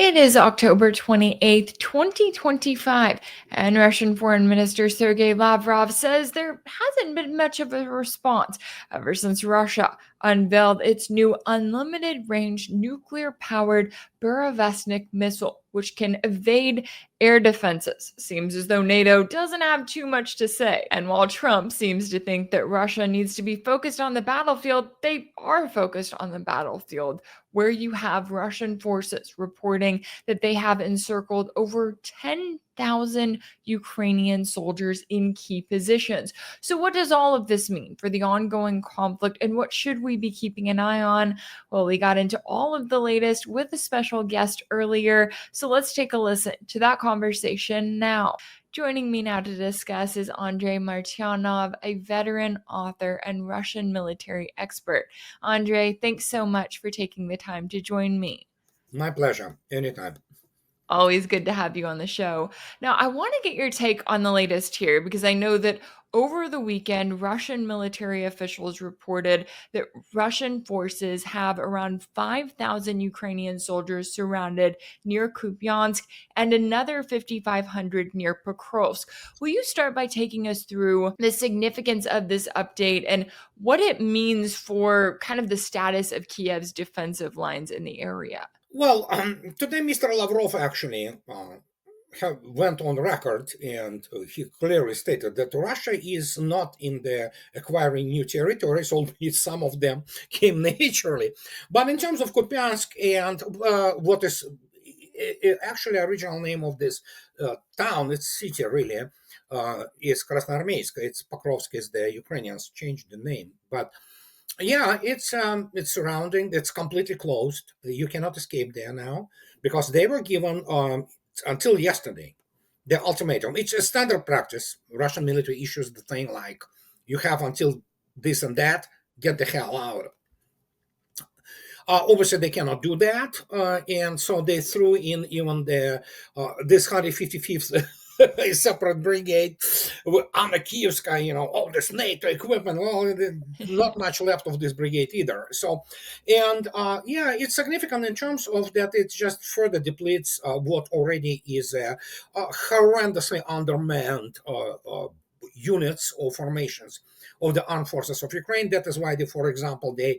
It is October 28th, 2025, and Russian Foreign Minister Sergey Lavrov says there hasn't been much of a response ever since Russia unveiled its new unlimited range nuclear powered Burevestnik missile, which can evade air defenses. Seems as though NATO doesn't have too much to say. And while Trump seems to think that Russia needs to be focused on the battlefield, they are focused on the battlefield, where you have Russian forces reporting that they have encircled over 10,000 Ukrainian soldiers in key positions. So, what does all of this mean for the ongoing conflict, and what should we be keeping an eye on? Well, we got into all of the latest with a special guest earlier, so let's take a listen to that conversation now. Joining me now to discuss is Andrei Martyanov, a veteran author and Russian military expert. Andrei, thanks so much for taking the time to join me. My pleasure. Anytime. Always good to have you on the show. Now, I want to get your take on the latest here because I know that over the weekend, Russian military officials reported that Russian forces have around 5,000 Ukrainian soldiers surrounded near Kupyansk and another 5,500 near Pokrovsk. Will you start by taking us through the significance of this update and what it means for kind of the status of Kiev's defensive lines in the area? Well, today Mr. Lavrov actually went on record and he clearly stated that Russia is not in the acquiring new territories, albeit some of them came naturally. But in terms of Kupyansk and what is actually original name of this town, it's city really, is Krasnoarmeysk. It's Pokrovsk is the Ukrainians changed the name, but yeah, it's surrounding. It's completely closed. You cannot escape there now because they were given until yesterday the ultimatum. It's a standard practice. Russian military issues the thing like you have until this and that. Get the hell out. Obviously, they cannot do that, and so they threw in even the this 155th separate brigade Anna Kievska, all this NATO equipment. Well, not much left of this brigade either. So, and yeah, it's significant in terms of that. It just further depletes what already is a horrendously undermanned units or formations of the armed forces of Ukraine. That is why, for example, they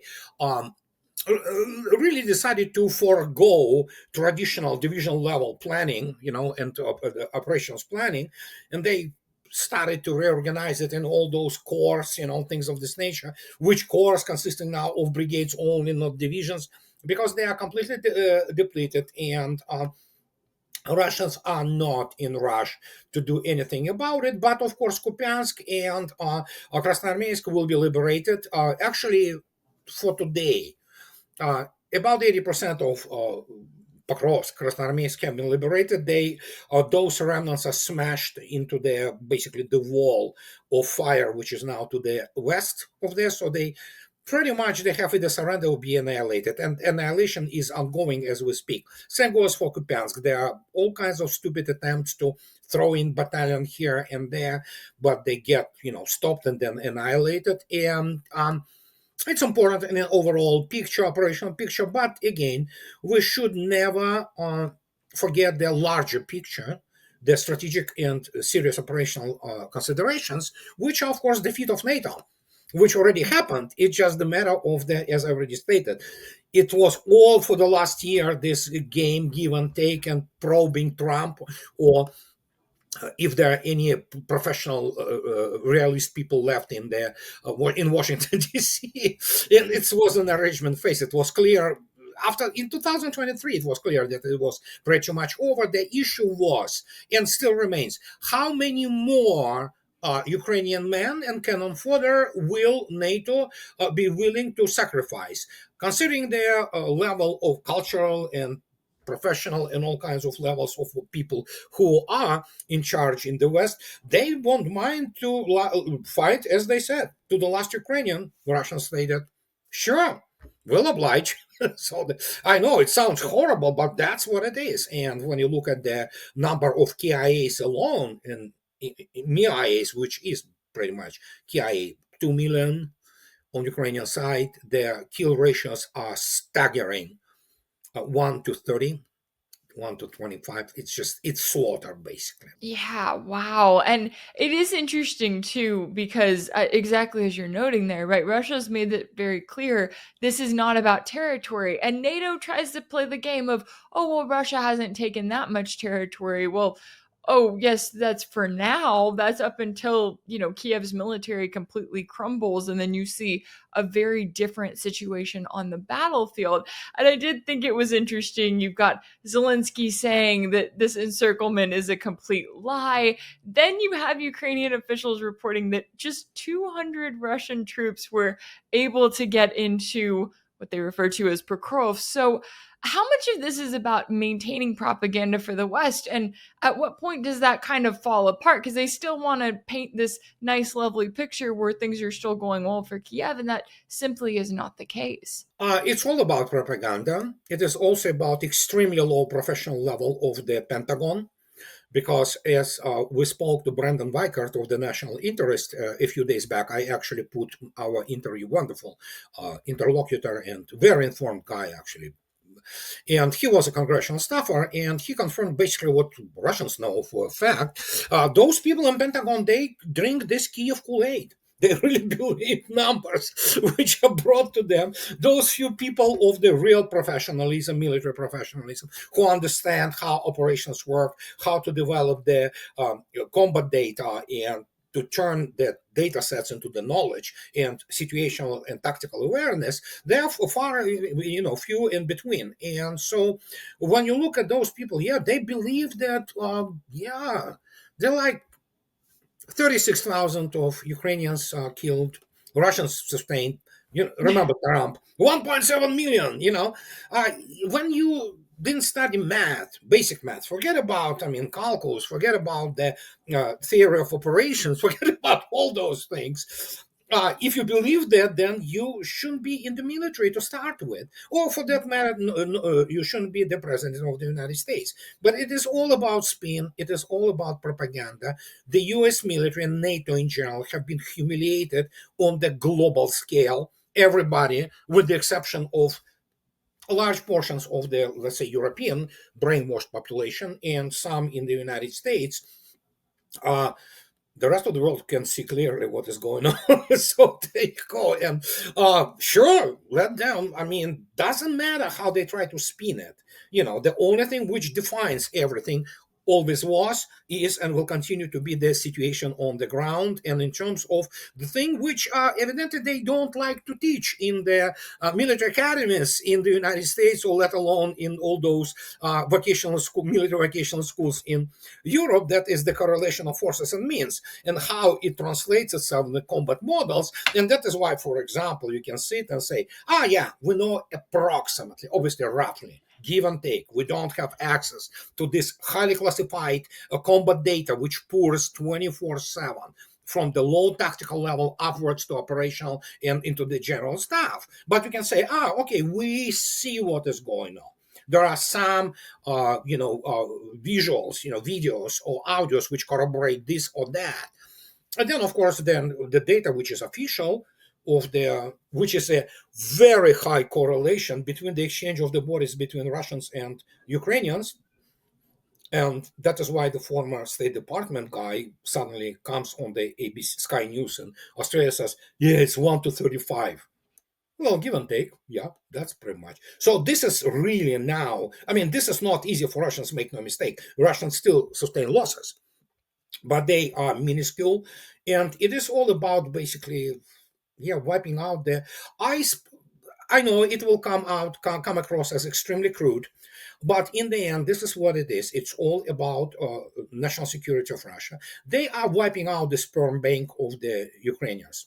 really decided to forego traditional division level planning, and operations planning, and they started to reorganize it in all those corps, things of this nature, which corps consisting now of brigades only, not divisions, because they are completely depleted, and Russians are not in rush to do anything about it. But of course, Kupyansk and Krasnoarmeysk will be liberated. Actually, for today, about 80% of Pokrovsk, Krasnoarmeysk have been liberated. Those remnants are smashed into basically the wall of fire, which is now to the west of this. So they pretty much they have either surrender or be annihilated, and annihilation is ongoing as we speak. Same goes for Kupyansk. There are all kinds of stupid attempts to throw in battalion here and there, but they get stopped and then annihilated. And it's important in an overall picture, operational picture, but again, we should never forget the larger picture, the strategic and serious operational considerations, which are, of course, defeat of NATO, which already happened. It's just the matter of as I already stated, it was all for the last year, this game, give and take, and probing Trump, or if there are any professional realist people left in Washington D.C. And it was an arrangement phase. It was clear in 2023. It was clear that it was pretty much over. The issue was and still remains: how many more Ukrainian men and cannon fodder will NATO be willing to sacrifice, considering their level of cultural and professional and all kinds of levels of people who are in charge in the West. They won't mind to fight, as they said, to the last Ukrainian. The Russians stated, sure, we'll oblige. So I know it sounds horrible, but that's what it is. And when you look at the number of KIAs alone, and MIAs, which is pretty much KIA, 2 million on Ukrainian side, the kill ratios are staggering. 1 to 30, 1 to 25. It's slaughter, basically. Yeah, wow. And it is interesting too, because exactly as you're noting there, right? Russia's made it very clear this is not about territory. And NATO tries to play the game of, oh, well, Russia hasn't taken that much territory. Well, oh, yes, that's for now. That's up until, Kiev's military completely crumbles. And then you see a very different situation on the battlefield. And I did think it was interesting. You've got Zelensky saying that this encirclement is a complete lie. Then you have Ukrainian officials reporting that just 200 Russian troops were able to get into what they refer to as Pokrovsk. So, how much of this is about maintaining propaganda for the West? And at what point does that kind of fall apart? Because they still want to paint this nice, lovely picture where things are still going well for Kiev, and that simply is not the case. It's all about propaganda. It is also about extremely low professional level of the Pentagon, because as we spoke to Brandon Weikart of the National Interest a few days back, I actually put our interview, wonderful interlocutor and very informed guy, actually. And he was a congressional staffer, and he confirmed basically what Russians know for a fact. Those people in Pentagon, they drink this Kiev Kool-Aid. They really believe numbers which are brought to them. Those few people of the real professionalism, military professionalism, who understand how operations work, how to develop the combat data, and to turn the data sets into the knowledge and situational and tactical awareness, they're far, few in between. And so when you look at those people, yeah, they believe that, they're like 36,000 of Ukrainians killed, Russians sustained. Remember Trump, 1.7 million. When you didn't study math, basic math, forget about, calculus, forget about the theory of operations, forget about all those things. If you believe that, then you shouldn't be in the military to start with, or for that matter, you shouldn't be the president of the United States. But it is all about spin. It is all about propaganda. The U.S. military and NATO in general have been humiliated on the global scale. Everybody, with the exception of large portions of the, let's say, European brainwashed population and some in the United States, the rest of the world can see clearly what is going on. So they go and sure, let them. Doesn't matter how they try to spin it. The only thing which defines everything always was, is, and will continue to be the situation on the ground. And in terms of the thing which evidently they don't like to teach in the military academies in the United States, or let alone in all those military vocational schools in Europe, that is the correlation of forces and means, and how it translates itself in the combat models. And that is why, for example, you can sit and say, yeah, we know approximately, obviously roughly, give and take. We don't have access to this highly classified combat data, which pours 24/7 from the low tactical level upwards to operational and into the general staff. But you can say, okay, we see what is going on. There are some, visuals, videos or audios which corroborate this or that. And then, of course, then the data which is official, which is a very high correlation between the exchange of the bodies between Russians and Ukrainians. And that is why the former State Department guy suddenly comes on the ABC Sky News in Australia, says, yeah, it's 1 to 35. Well, give and take. Yeah, that's pretty much. So this is really now, this is not easy for Russians, make no mistake. Russians still sustain losses, but they are minuscule. And it is all about basically, wiping out the ice. I know it will come across as extremely crude, but in the end, this is what it is. It's all about national security of Russia. They are wiping out the sperm bank of the Ukrainians.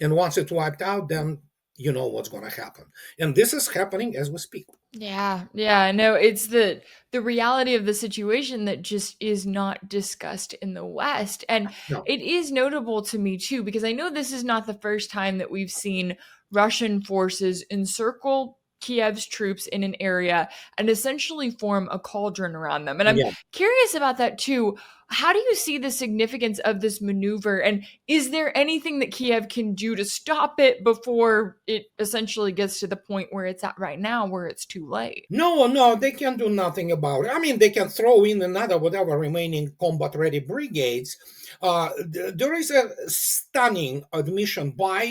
And once it's wiped out, then you know what's going to happen. And this is happening as we speak. Yeah. No, it's the reality of the situation that just is not discussed in the West. And No. it is notable to me too, because I know this is not the first time that we've seen Russian forces encircle Kiev's troops in an area and essentially form a cauldron around them. And I'm Yeah. curious about that too. How do you see the significance of this maneuver? And is there anything that Kiev can do to stop it before it essentially gets to the point where it's at right now, where it's too late? No, no, they can do nothing about it. I mean, they can throw in another whatever remaining combat-ready brigades. There is a stunning admission by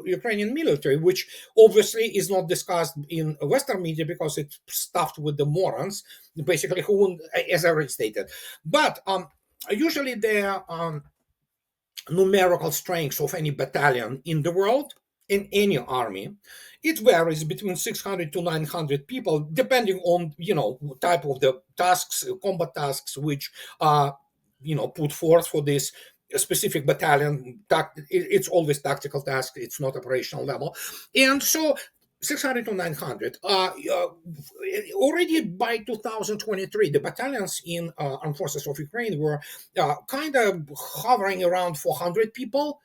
Ukrainian military, which obviously is not discussed in Western media because it's stuffed with the morons, basically, who, wouldn't, as I already stated. But usually their numerical strength of any battalion in the world, in any army, it varies between 600 to 900 people, depending on type of the tasks, combat tasks, which are put forth for this specific battalion. It's always tactical task. It's not operational level, and so 600 to 900. Already by 2023, the battalions in armed forces of Ukraine were kind of hovering around 400 people,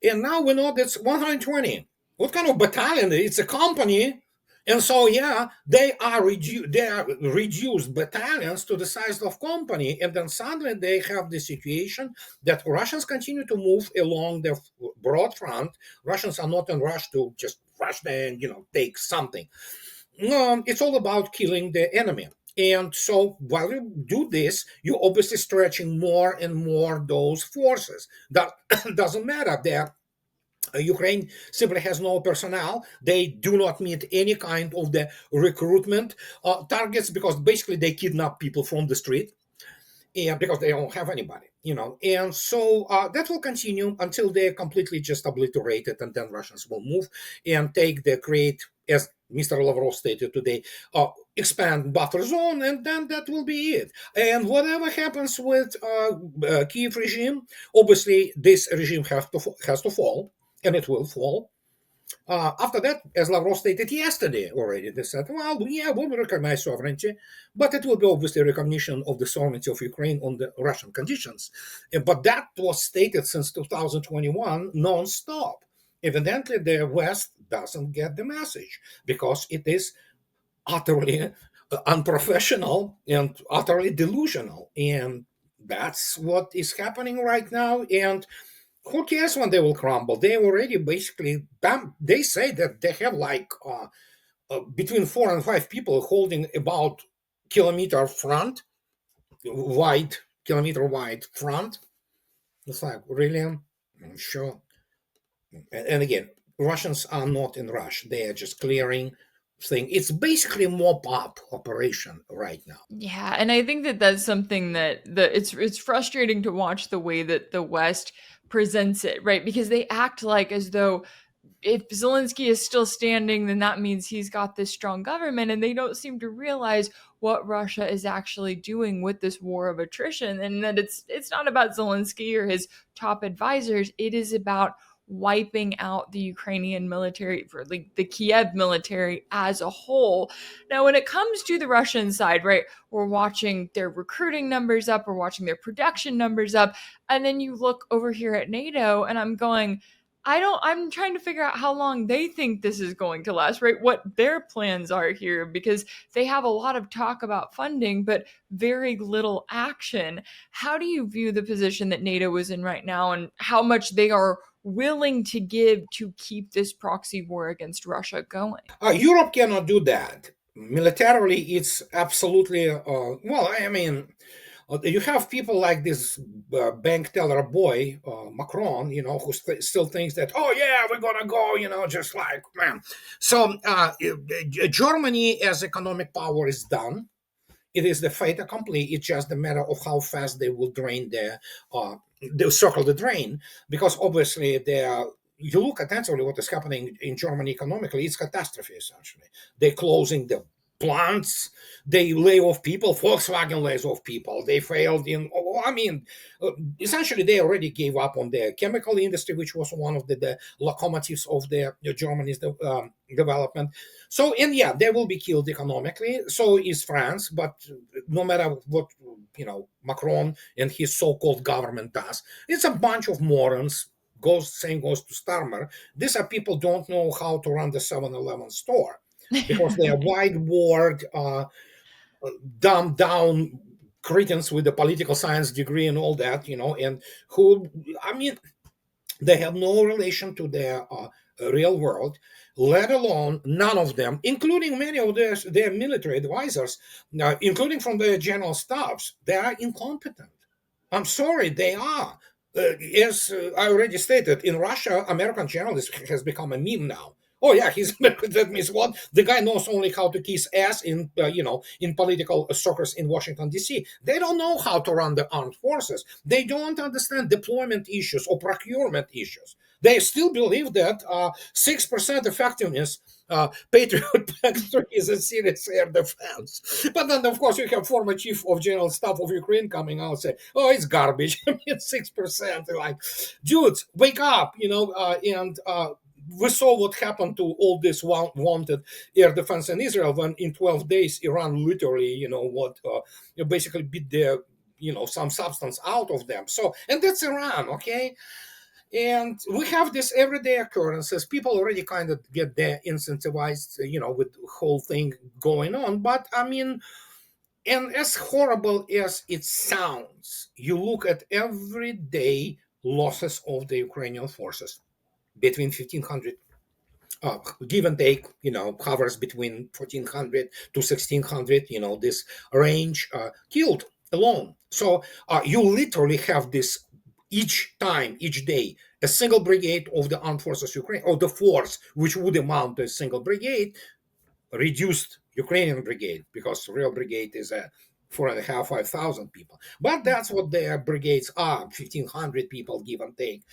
and now we know that's 120. What kind of battalion? It's a company. And so, yeah, they are reduced battalions to the size of company, and then suddenly they have the situation that Russians continue to move along the broad front. Russians are not in rush to just rush there and take something. No, it's all about killing the enemy. And so while you do this, you're obviously stretching more and more those forces. That doesn't matter. Ukraine simply has no personnel. They do not meet any kind of the recruitment targets because basically they kidnap people from the street, and because they don't have anybody, and so that will continue until they're completely just obliterated, and then Russians will move and take the great, as Mr. Lavrov stated today, expand buffer zone, and then that will be it. And whatever happens with Kiev regime, obviously this regime has to fall, and it will fall. After that, as Lavrov stated yesterday already, they said, well, yeah, we will recognize sovereignty, but it will be obviously recognition of the sovereignty of Ukraine on the Russian conditions. But that was stated since 2021 non-stop. Evidently, the West doesn't get the message because it is utterly unprofessional and utterly delusional. And that's what is happening right now. And who cares when they will crumble? They already basically, they say that they have like between 4 and 5 people holding about kilometer wide front. It's like, really? I'm sure. And again, Russians are not in rush. They are just clearing thing. It's basically a mop-up operation right now. Yeah, and I think that that's something that it's frustrating to watch the way that the West presents it, right? Because they act like as though if Zelensky is still standing, then that means he's got this strong government, and they don't seem to realize what Russia is actually doing with this war of attrition, and that it's not about Zelensky or his top advisors. It is about wiping out the Ukrainian military, for like the Kiev military as a whole. Now, when it comes to the Russian side, right, we're watching their recruiting numbers up, we're watching their production numbers up, and then you look over here at NATO, and I'm going, I'm trying to figure out how long they think this is going to last, right? What their plans are here, because they have a lot of talk about funding, but very little action. How do you view the position that NATO is in right now, and how much they are willing to give to keep this proxy war against Russia going? Europe cannot do that. Militarily, it's absolutely, well, I mean, you have people like this bank teller boy, Macron, who still thinks that, oh, yeah, we're going to go, just like, man. So Germany as economic power is done. It is the fait accompli. It's just a matter of how fast they will drain they'll circle the drain, because obviously you look attentively what is happening in Germany economically, it's catastrophe essentially. They're closing the plants, they lay off people, Volkswagen lays off people, they failed essentially they already gave up on the chemical industry, which was one of the locomotives of the Germany's development. So, and yeah, they will be killed economically, so is France, but no matter what, Macron and his so-called government does, it's a bunch of morons. Same goes to Starmer. These are people don't know how to run the 7-Eleven store because they are wide-board, dumbed down cretins with the political science degree and all that, and who, I mean, they have no relation to their real world, let alone none of them, including many of their military advisors, including from their general staffs, they are incompetent. I'm sorry, they are. As I already stated, in Russia, American journalist has become a meme now. Oh yeah, he's that means what? The guy knows only how to kiss ass in political circles in Washington D.C. They don't know how to run the armed forces. They don't understand deployment issues or procurement issues. They still believe that 6% effectiveness Patriot Pact 3 is a serious air defense. But then, of course, you have former chief of general staff of Ukraine coming out and say, oh, it's garbage. I mean, 6%. Like, dudes, wake up, and we saw what happened to all this wanted air defense in Israel when in 12 days, Iran literally, basically beat their, some substance out of them. So, and that's Iran, okay? And we have this everyday occurrences. People already kind of get there incentivized, with the whole thing going on. But I mean, and as horrible as it sounds, you look at everyday losses of the Ukrainian forces between 1,500, give and take, hovers between 1,400 to 1,600, this range killed alone. So you literally have this each time, each day, a single brigade of the armed forces Ukraine, or the force which would amount to a single brigade, reduced Ukrainian brigade, because real brigade is a 4,500, 5,000 people. But that's what their brigades are, 1,500 people, give and take.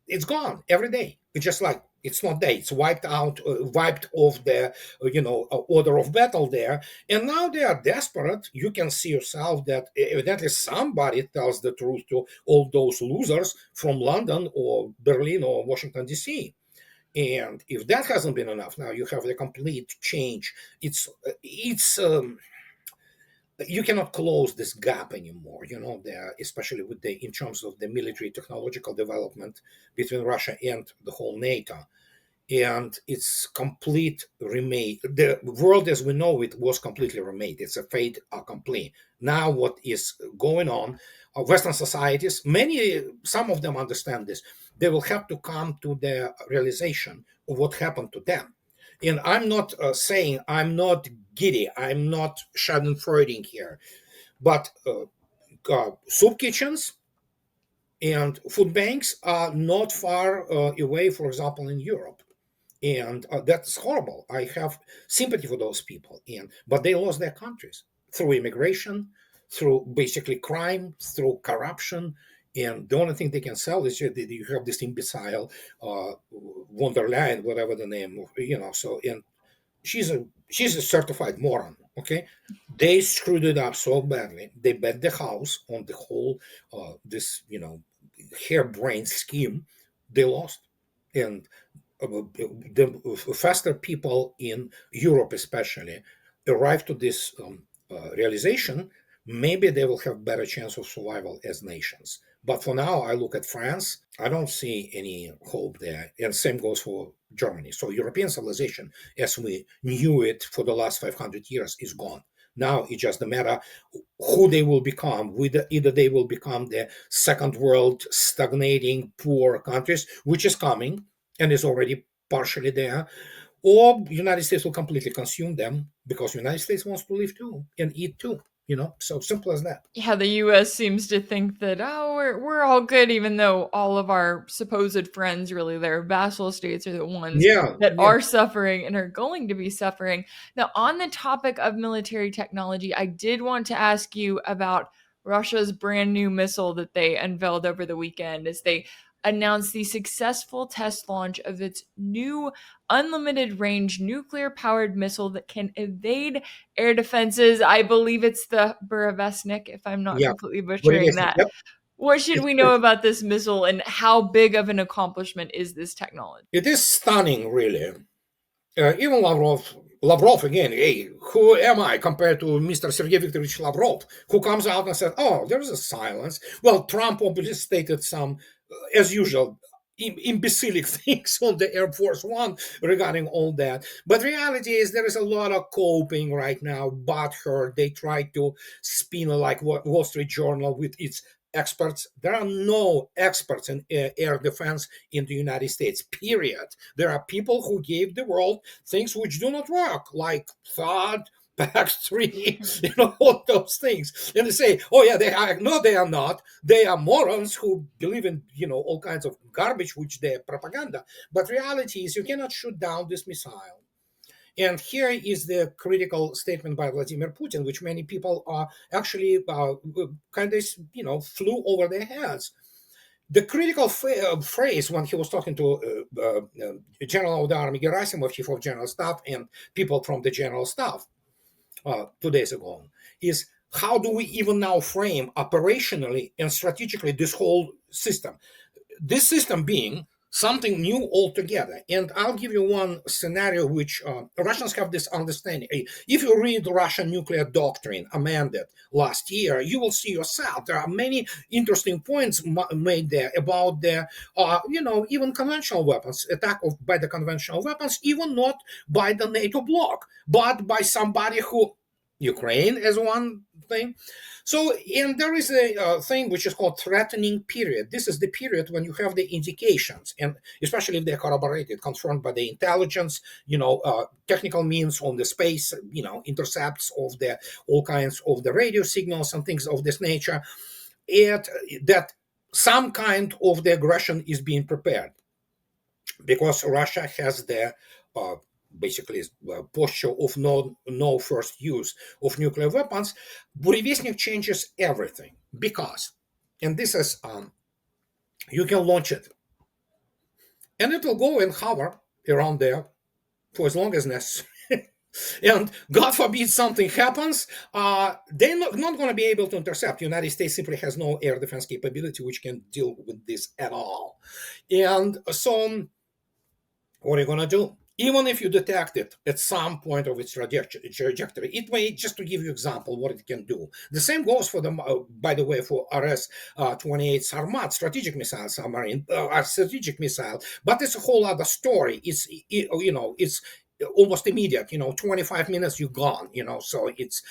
It's gone every day. It's just like, it's not there. It's wiped out, wiped off the, order of battle there. And now they are desperate. You can see yourself that evidently somebody tells the truth to all those losers from London or Berlin or Washington, D.C. And if that hasn't been enough, now you have the complete change. It's you cannot close this gap anymore, there, especially with in terms of the military technological development between Russia and the whole NATO. And it's complete remade. The world as we know it was completely remade. It's a fait accompli. Now what is going on, Western societies, some of them understand this. They will have to come to the realization of what happened to them. And I'm not saying, I'm not giddy, I'm not schadenfreudig here, but soup kitchens and food banks are not far away, for example, in Europe. And that's horrible. I have sympathy for those people. But they lost their countries through immigration, through basically crime, through corruption. And the only thing they can sell is you have this imbecile Wonderland, whatever the name, So, and she's a certified moron. Okay, they screwed it up so badly. They bet the house on the whole this harebrained scheme. They lost, and the faster people in Europe, especially, arrive to this realization, maybe they will have better chance of survival as nations. But for now, I look at France. I don't see any hope there. And same goes for Germany. So European civilization, as we knew it for the last 500 years, is gone. Now it's just a matter who they will become. Either they will become the second world stagnating poor countries, which is coming and is already partially there, or the United States will completely consume them because the United States wants to live too and eat too. So simple as that. Yeah, the US seems to think that, we're all good, even though all of our supposed friends, really their vassal states, are the ones Yeah, that yeah. are suffering and are going to be suffering. Now, on the topic of military technology, I did want to ask you about Russia's brand new missile that they unveiled over the weekend as they announced the successful test launch of its new unlimited range nuclear powered missile that can evade air defenses. I believe it's the Burevestnik, if I'm not Yeah. completely butchering Burevestnik, that. yep. What should It's we know great. about this missile, and how big of an accomplishment is this technology? It is stunning, really. Even Lavrov again, hey, who am I compared to Mr. Sergey Viktorovich Lavrov, who comes out and says, oh, there's a silence. Well, Trump obviously stated some, as usual, imbecilic things on the Air Force One regarding all that. But reality is there is a lot of coping right now. Butthurt, they try to spin like Wall Street Journal with its experts. There are no experts in air defense in the United States, period. There are people who gave the world things which do not work, like THAAD, PAX-3, all those things. And they say, oh yeah, they are. No, they are not. They are morons who believe in, all kinds of garbage, which they're propaganda. But reality is you cannot shoot down this missile. And here is the critical statement by Vladimir Putin, which many people are actually kind of, flew over their heads. The critical phrase when he was talking to General of the Army Gerasimov, Chief of General Staff, and people from the General Staff 2 days ago, is how do we even now frame operationally and strategically this whole system? This system being something new altogether. And I'll give you one scenario which Russians have this understanding. If you read the Russian nuclear doctrine amended last year, you will see yourself there are many interesting points made there about the, even conventional weapons, attack by the conventional weapons, even not by the NATO bloc, but by somebody who, Ukraine as one thing. So, and there is a thing which is called threatening period. This is the period when you have the indications, and especially if they're corroborated, confirmed by the intelligence, technical means on the space, intercepts of the all kinds of the radio signals and things of this nature, that some kind of the aggression is being prepared, because Russia has the basically posture of no first use of nuclear weapons. Burevestnik changes everything because, and this is, you can launch it and it will go and hover around there for as long as necessary. And God forbid something happens, they're not going to be able to intercept. The United States simply has no air defense capability which can deal with this at all. And so what are you going to do? Even if you detect it at some point of its trajectory, it may, just to give you example what it can do. The same goes for by the way, for RS-28 Sarmat strategic missile submarine, strategic missile. But it's a whole other story. It's almost immediate. 25 minutes you're gone. So it's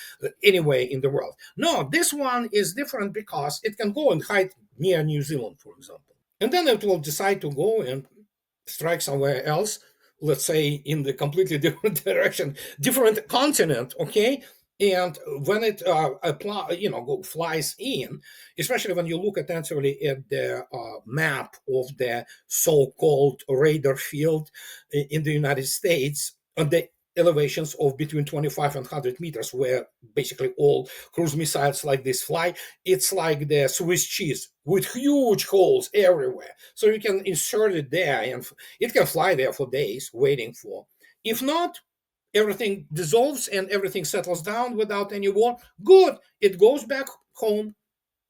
anywhere in the world. No, this one is different because it can go and hide near New Zealand, for example, and then it will decide to go and strike somewhere else, let's say in the completely different direction, different continent, okay? And when it flies in, especially when you look attentively at the map of the so-called radar field in the United States, on the elevations of between 25 and 100 meters, where basically all cruise missiles like this fly, it's like the Swiss cheese with huge holes everywhere. So you can insert it there and it can fly there for days waiting for. If not, everything dissolves and everything settles down without any war. Good. It goes back home,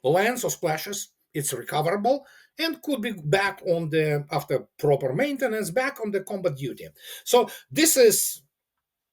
lands or splashes. It's recoverable and could be back on the, after proper maintenance, back on the combat duty. So this is,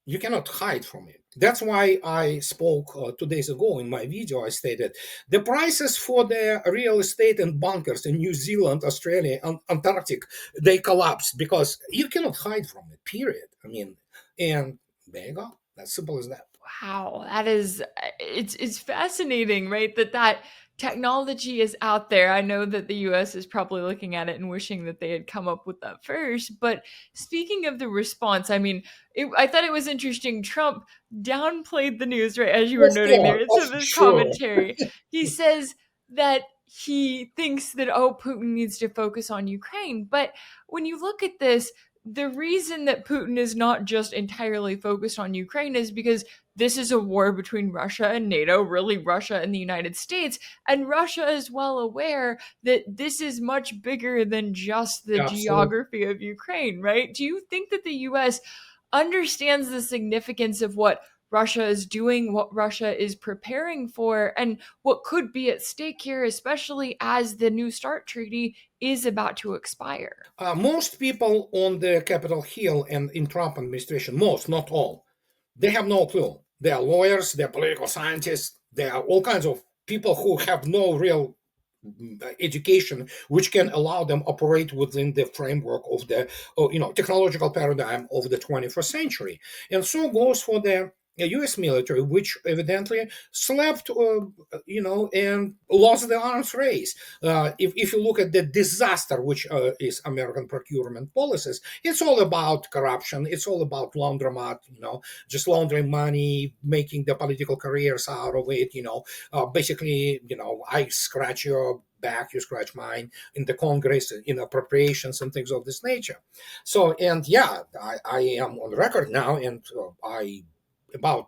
you cannot hide from it. That's why I spoke 2 days ago in my video. I stated the prices for the real estate and bunkers in New Zealand, Australia, and Antarctic, they collapsed because you cannot hide from it, period. I mean, and there you go. As simple as that. Wow, that is, it's fascinating, right? That technology is out there. I know that the US is probably looking at it and wishing that they had come up with that first. But speaking of the response, I mean, I thought it was interesting. Trump downplayed the news, right? As you were Of noting there, course, it's of of his sure. commentary. He says that he thinks that, Putin needs to focus on Ukraine. But when you look at this, the reason that Putin is not just entirely focused on Ukraine is because this is a war between Russia and NATO, really Russia and the United States. And Russia is well aware that this is much bigger than just the Absolutely. geography of Ukraine, right? Do you think that the US understands the significance of what Russia is doing, what Russia is preparing for, and what could be at stake here, especially as the New START treaty is about to expire? Most people on the Capitol Hill and in Trump administration, most, not all, they have no clue. They are lawyers, they are political scientists, they are all kinds of people who have no real education which can allow them operate within the framework of the technological paradigm of the 21st century. And so goes for the US military, which evidently slept, and lost the arms race. If you look at the disaster, which is American procurement policies, it's all about corruption. It's all about laundromat, just laundering money, making the political careers out of it. Basically, I scratch your back, you scratch mine in the Congress, in appropriations and things of this nature. So, and yeah, I am on record now, and I about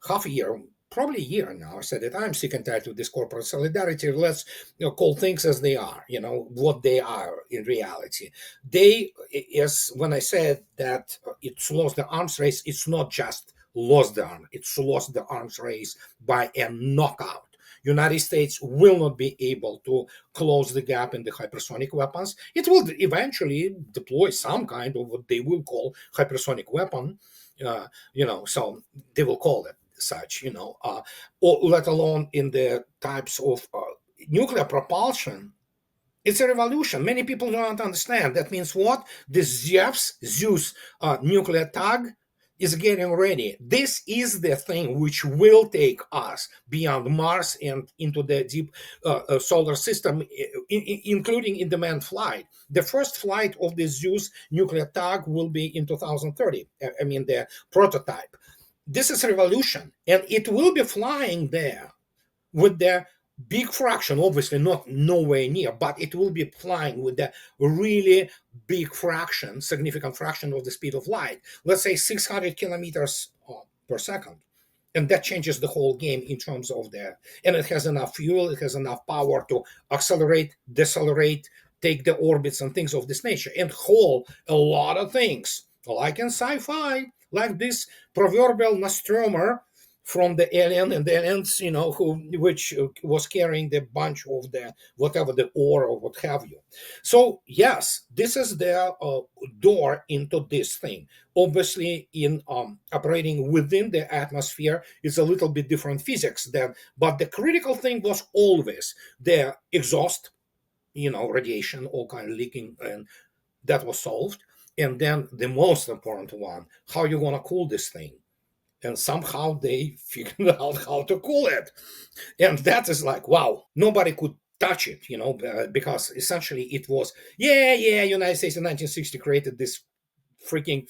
half a year, probably a year now, I said that I'm sick and tired of this corporate solidarity. Let's call things as they are, what they are in reality. They, is when I said that it's lost the arms race, it's not just lost the arm, it's lost the arms race by a knockout. United States will not be able to close the gap in the hypersonic weapons. It will eventually deploy some kind of what they will call hypersonic weapon, so they will call it such, or let alone in the types of nuclear propulsion. It's a revolution. Many people don't understand. That means what? The Zeus nuclear tug is getting ready. This is the thing which will take us beyond Mars and into the deep solar system, including in the manned flight. The first flight of the Zeus nuclear tug will be in 2030. I mean, the prototype. This is a revolution, and it will be flying there with the big fraction, obviously not nowhere near, but it will be flying with the really big fraction, significant fraction of the speed of light. Let's say 600 kilometers per second. And that changes the whole game in terms of and it has enough fuel, it has enough power to accelerate, decelerate, take the orbits and things of this nature, and haul a lot of things, like in sci-fi, like this proverbial Nostromer from the alien, and the aliens, which was carrying the bunch of the whatever, the ore or what have you. So yes, this is the door into this thing. Obviously, in operating within the atmosphere, it's a little bit different physics then, but the critical thing was always the exhaust, radiation, all kind of leaking, and that was solved. And then the most important one, how you want to cool this thing. And somehow they figured out how to cool it. And that is like, wow, nobody could touch it, because essentially it was, United States in 1960 created this freaking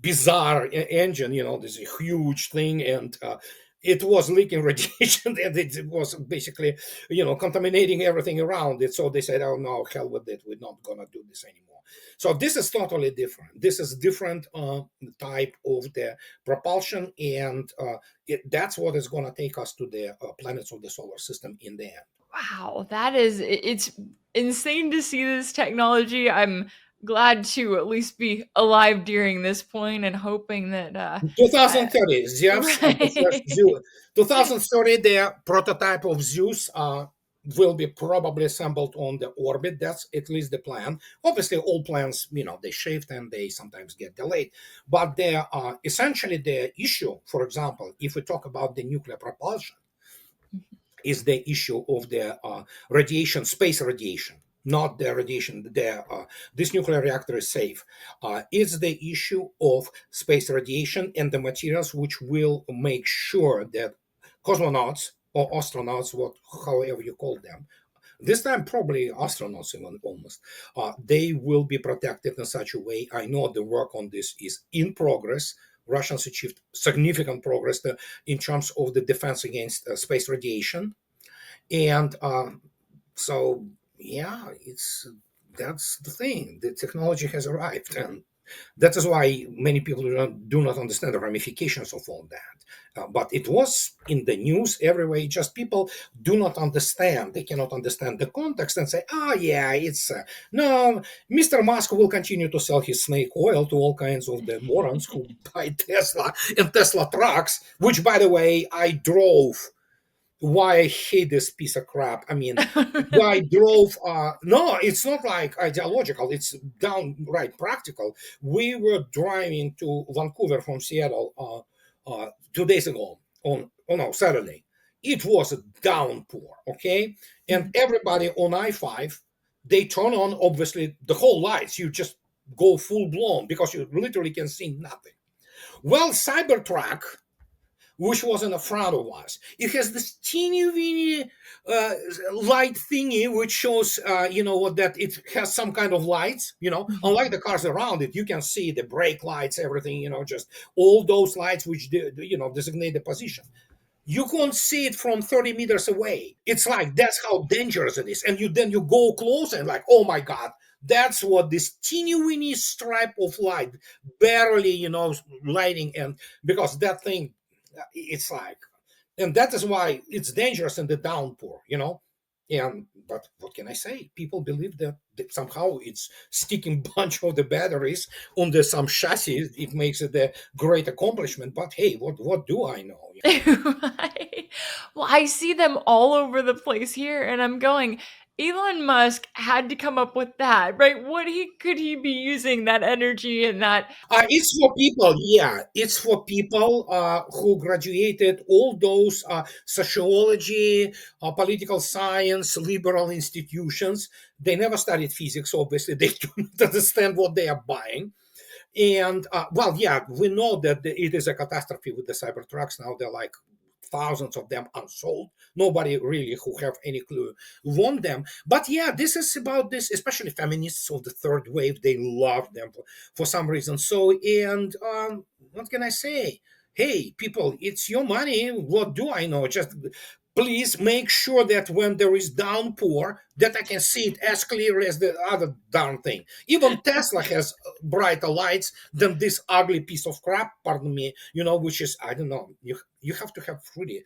bizarre engine, this huge thing, and it was leaking radiation, and it was basically, contaminating everything around it. So they said, oh no, hell with it, we're not gonna do this anymore. So this is totally different. This is different type of the propulsion, and that's what is gonna take us to the planets of the solar system in the end. Wow, it's insane to see this technology. I'm glad to at least be alive during this point and hoping that 2030, Zeus, the first right. Zeus. 2030, the prototype of Zeus will be probably assembled on the orbit. That's at least the plan. Obviously, all plans, they shift and they sometimes get delayed. But essentially the issue, for example, if we talk about the nuclear propulsion, is the issue of the radiation, space radiation, not the radiation. This nuclear reactor is safe. It's the issue of space radiation and the materials which will make sure that cosmonauts or astronauts, however you call them, this time probably astronauts even almost, they will be protected in such a way. I know the work on this is in progress. Russians achieved significant progress in terms of the defense against space radiation, and so yeah, that's the thing. The technology has arrived, and that is why many people do not understand the ramifications of all that. But it was in the news everywhere. Just people do not understand. They cannot understand the context and say, "Oh yeah, it's no." Mr. Musk will continue to sell his snake oil to all kinds of the morons who buy Tesla and Tesla trucks. Which, by the way, I drove. Why I hate this piece of crap. I mean, I drove, no, it's not like ideological, it's downright practical. We were driving to Vancouver from Seattle 2 days ago on, oh no, Saturday. it was a downpour, okay? And everybody on I-5, they turn on, obviously, the whole lights. You just go full blown because you literally can see nothing. Well, Cybertruck, which was in the front of us, it has this teeny weeny light thingy which shows, that it has some kind of lights. Unlike the cars around it, you can see the brake lights, everything. Just all those lights which designate the position. You can't see it from 30 meters away. It's like, that's how dangerous it is. And then you go close and like, oh my God, that's what this teeny weeny stripe of light, barely, lighting. And because that thing, it's like, and that is why it's dangerous in the downpour. But what can I say? People believe that somehow it's sticking bunch of the batteries under some chassis. It makes it a great accomplishment. But hey, what do I know? Right. Well, I see them all over the place here, and I'm going, Elon Musk had to come up with that, right? Could he be using that energy and that? It's for people, yeah. It's for people who graduated all those sociology, political science, liberal institutions. They never studied physics, obviously. They don't understand what they are buying. And well, yeah, we know that it is a catastrophe with the Cybertrucks now. They're like thousands of them unsold. Nobody really who have any clue want them. But yeah, this is about this, especially feminists of the third wave. They love them for some reason. So, and what can I say? Hey, people, it's your money. What do I know? Just please make sure that when there is downpour, that I can see it as clear as the other darn thing. Even Tesla has brighter lights than this ugly piece of crap, pardon me, which is, I don't know, you have to have really.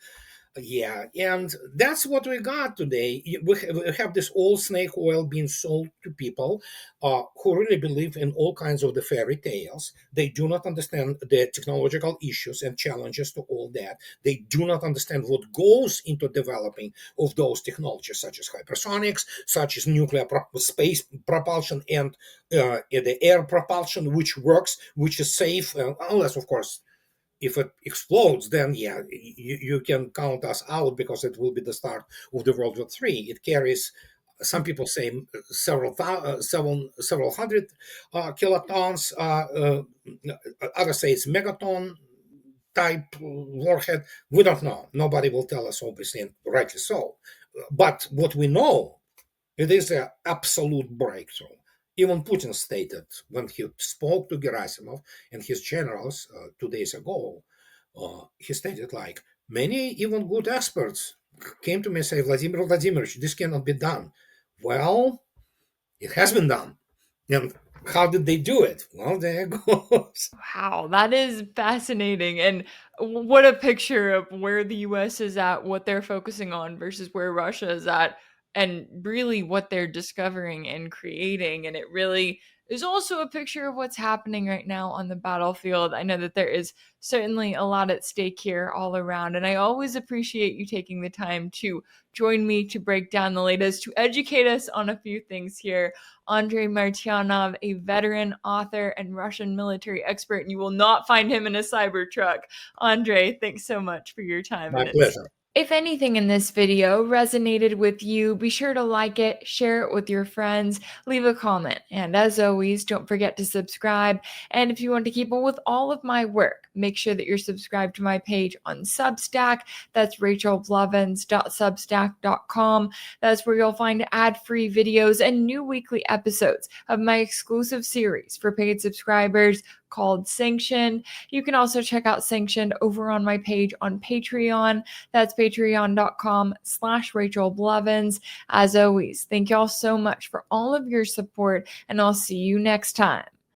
Yeah, and that's what we got today. We have this old snake oil being sold to people who really believe in all kinds of the fairy tales. They do not understand the technological issues and challenges to all that. They do not understand what goes into developing of those technologies, such as hypersonics, such as nuclear space propulsion, and the air propulsion, which works, which is safe, unless, of course, if it explodes, then yeah, you can count us out because it will be the start of the World War III. It carries, some people say, several hundred kilotons. Others say it's megaton type warhead. We don't know. Nobody will tell us, obviously, and rightly so. But what we know, it is an absolute breakthrough. Even Putin stated when he spoke to Gerasimov and his generals 2 days ago, he stated, like, many even good experts came to me and say, Vladimir Vladimirovich, this cannot be done. Well, it has been done. And how did they do it? Well, there goes. Wow, that is fascinating. And what a picture of where the US is at, what they're focusing on versus where Russia is at, and really what they're discovering and creating. And it really is also a picture of what's happening right now on the battlefield. I know that there is certainly a lot at stake here all around. And I always appreciate you taking the time to join me to break down the latest, to educate us on a few things here. Andrei Martyanov, a veteran author and Russian military expert, and you will not find him in a Cybertruck. Andrei, thanks so much for your time. My pleasure. If anything in this video resonated with you, be sure to like it, share it with your friends, leave a comment, and as always, don't forget to subscribe. And if you want to keep up with all of my work, make sure that you're subscribed to my page on Substack. That's rachelblevins.substack.com. That's where you'll find ad-free videos and new weekly episodes of my exclusive series for paid subscribers called Sanctioned. You can also check out Sanctioned over on my page on Patreon. That's patreon.com/RachelBlevins. As always, thank y'all so much for all of your support, and I'll see you next time.